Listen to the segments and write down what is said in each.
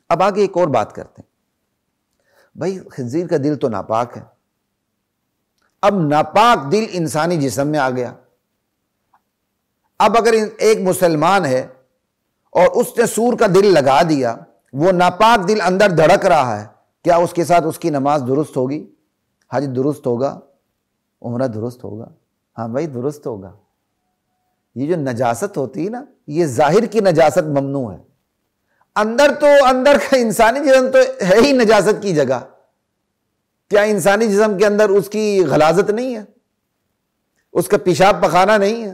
اب آگے ایک اور بات کرتے ہیں، بھائی خنزیر کا دل تو ناپاک ہے، اب ناپاک دل انسانی جسم میں آ گیا، اب اگر ایک مسلمان ہے اور اس نے سور کا دل لگا دیا، وہ ناپاک دل اندر دھڑک رہا ہے، کیا اس کے ساتھ اس کی نماز درست ہوگی؟ حج درست ہوگا؟ عمرہ درست ہوگا؟ ہاں بھائی درست ہوگا۔ یہ جو نجاست ہوتی ہے نا، یہ ظاہر کی نجاست ممنوع ہے، اندر کا انسانی جسم تو ہے ہی نجاست کی جگہ، کیا انسانی جسم کے اندر اس کی غلاظت نہیں ہے؟ اس کا پیشاب پخانہ نہیں ہے؟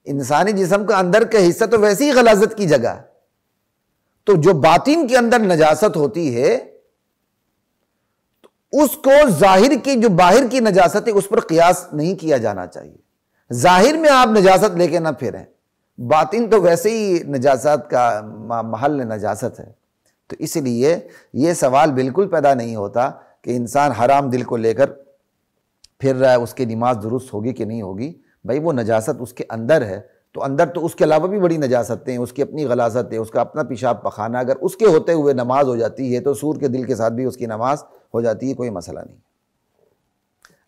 انسانی جسم کا اندر کا حصہ تو ویسے ہی غلاظت کی جگہ ہے، تو جو باطن کے اندر نجاست ہوتی ہے تو اس کو ظاہر کی جو باہر کی نجاست ہے اس پر قیاس نہیں کیا جانا چاہیے۔ ظاہر میں آپ نجاست لے کے نہ پھریں، باطن تو ویسے ہی نجاست کا محل نجاست ہے۔ تو اس لیے یہ سوال بالکل پیدا نہیں ہوتا کہ انسان حرام دل کو لے کر پھر رہا ہے، اس کی نماز درست ہوگی کہ نہیں ہوگی۔ بھائی وہ نجاست اس کے اندر ہے، تو اندر تو اس کے علاوہ بھی بڑی نجاستیں ہیں، اس کی اپنی غلاظت ہے، اس کا اپنا پیشاب پخانہ، اگر اس کے ہوتے ہوئے نماز ہو جاتی ہے تو سور کے دل کے ساتھ بھی اس کی نماز ہو جاتی ہے، کوئی مسئلہ نہیں۔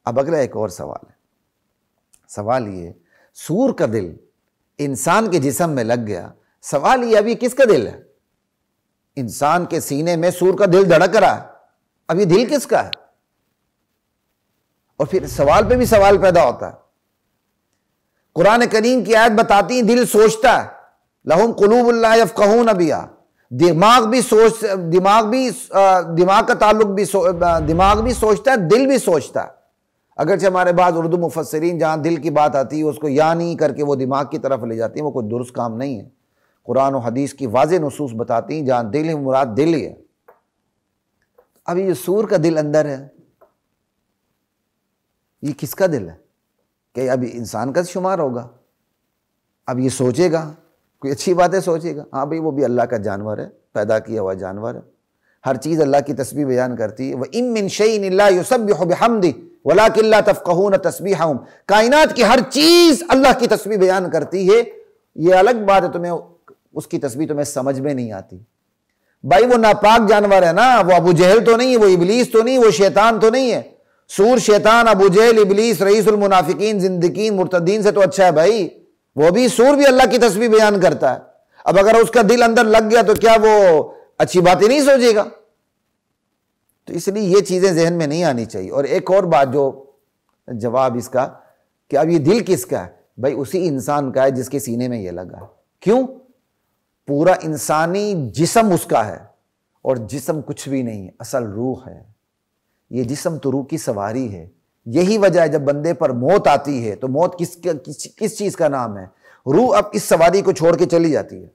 اب اگلا ایک اور سوال ہے، سوال یہ، سور کا دل انسان کے جسم میں لگ گیا، سوال یہ ابھی کس کا دل ہے؟ انسان کے سینے میں سور کا دل دھڑک رہا ہے، اب یہ دل کس کا ہے؟ اور پھر سوال پہ بھی سوال پیدا ہوتا ہے۔ قرآن کریم کی آیت بتاتی ہے دل سوچتا ہے، لہم قلوب لا یفقہون بہا، دماغ کا تعلق بھی دماغ بھی سوچتا ہے، دل بھی سوچتا ہے۔ اگرچہ ہمارے بعض اردو مفسرین جہاں دل کی بات آتی ہے اس کو یعنی کر کے وہ دماغ کی طرف لے جاتی ہیں، وہ کوئی درست کام نہیں ہے۔ قرآن و حدیث کی واضح نصوص بتاتی ہیں جہاں دل ہے مراد دل ہی ہے۔ اب یہ سور کا دل اندر ہے، یہ کس کا دل ہے؟ کہ اب انسان کا شمار ہوگا، اب یہ سوچے گا، کوئی اچھی باتیں سوچے گا؟ ہاں بھئی وہ بھی اللہ کا جانور ہے، پیدا کیا ہوا جانور ہے، ہر چیز اللہ کی تسبیح بیان کرتی ہے۔ وَإِن مِّن شَيْءٍ إِلَّا يُسَبِّحُ بِحَمْدِهِ وَلَٰكِن لَّا تَفْقَهُونَ تَسْبِيحَهُمْ، کائنات کی ہر چیز اللہ کی تسبیح بیان کرتی ہے، یہ الگ بات ہے تمہیں اس کی تسبیح تمہیں سمجھ میں نہیں آتی۔ بھائی وہ ناپاک جانور ہے نا، وہ ابو جہل تو نہیں ہے، وہ ابلیس تو نہیں، وہ شیطان تو نہیں ہے۔ سور، شیطان، ابو جہل، ابلیس، رئیس المنافقین، زندقین، مرتدین سے تو اچھا ہے بھائی، وہ بھی سور بھی اللہ کی تسبیح بیان کرتا ہے۔ اب اگر اس کا دل اندر لگ گیا تو کیا وہ اچھی باتیں نہیں سوچے گا؟ تو اس لیے یہ چیزیں ذہن میں نہیں آنی چاہیے۔ اور ایک اور بات جو جواب اس کا کہ اب یہ دل کس کا ہے؟ بھائی اسی انسان کا ہے جس کے سینے میں یہ لگا ہے۔ کیوں؟ پورا انسانی جسم اس کا ہے، اور جسم کچھ بھی نہیں ہے، اصل روح ہے۔ یہ جسم تو روح کی سواری ہے۔ یہی وجہ ہے جب بندے پر موت آتی ہے تو موت کس چیز کا نام ہے؟ روح اب اس سواری کو چھوڑ کے چلی جاتی ہے۔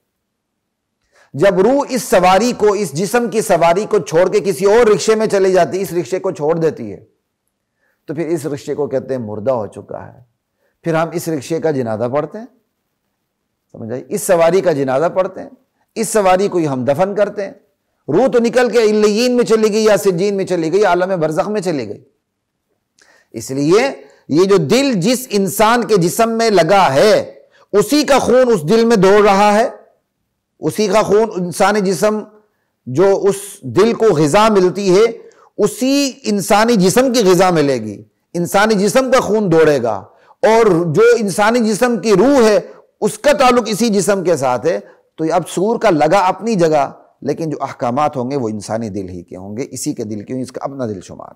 جب روح اس سواری کو، اس جسم کی سواری کو چھوڑ کے کسی اور رکشے میں چلی جاتی ہے، اس رکشے کو چھوڑ دیتی ہے، تو پھر اس رکشے کو کہتے ہیں مردہ ہو چکا ہے۔ پھر ہم اس رکشے کا جنازہ پڑھتے ہیں، سمجھ آئی؟ اس سواری کا جنازہ پڑھتے ہیں، اس سواری کو ہم دفن کرتے ہیں۔ روح تو نکل کے علیین میں چلی گئی یا سجین میں چلی گئی، عالم برزخ میں چلی گئی۔ اس لیے یہ جو دل جس انسان کے جسم میں لگا ہے اسی کا خون اس دل میں دوڑ رہا ہے، اسی کا خون انسانی جسم جو اس دل کو غذا ملتی ہے اسی انسانی جسم کی غذا ملے گی، انسانی جسم کا خون دوڑے گا، اور جو انسانی جسم کی روح ہے اس کا تعلق اسی جسم کے ساتھ ہے۔ تو اب سور کا لگا اپنی جگہ، لیکن جو احکامات ہوں گے وہ انسانی دل ہی کے ہوں گے، اسی کے دل کے، اس کا اپنا دل شمار۔